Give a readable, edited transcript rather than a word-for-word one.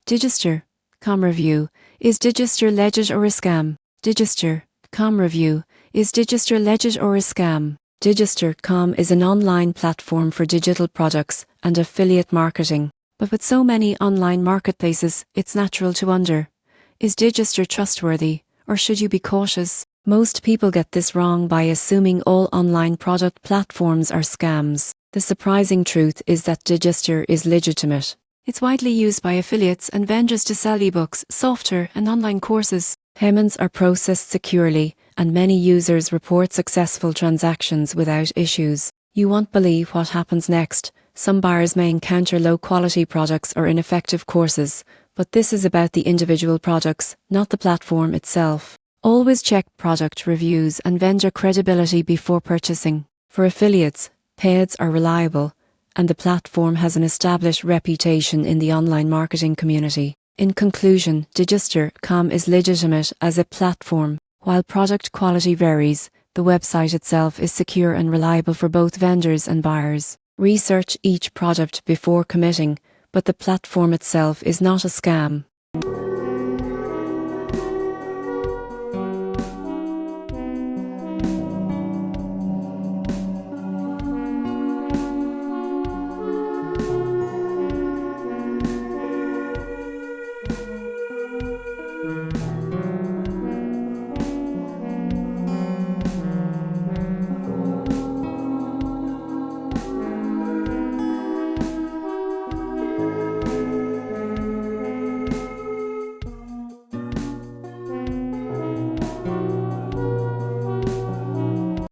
Digistore.com review. Is Digistore legit or a scam? Digistore.com review. Is Digistore legit or a scam? Digistore.com is an online platform for digital products and affiliate marketing. But with so many online marketplaces, it's natural to wonder, is Digistore trustworthy, or should you be cautious? Most people get this wrong by assuming all online product platforms are scams. The surprising truth is that Digistore is legitimate. It's widely used by affiliates and vendors to sell ebooks, software, and online courses. Payments are processed securely, and many users report successful transactions without issues. You won't believe what happens next. Some buyers may encounter low-quality products or ineffective courses, but this is about the individual products, not the platform itself. Always check product reviews and vendor credibility before purchasing. For affiliates, payouts are reliable, and the platform has an established reputation in the online marketing community. In conclusion, Digistore.com is legitimate as a platform. While product quality varies, the website itself is secure and reliable for both vendors and buyers. Research each product before committing, but the platform itself is not a scam.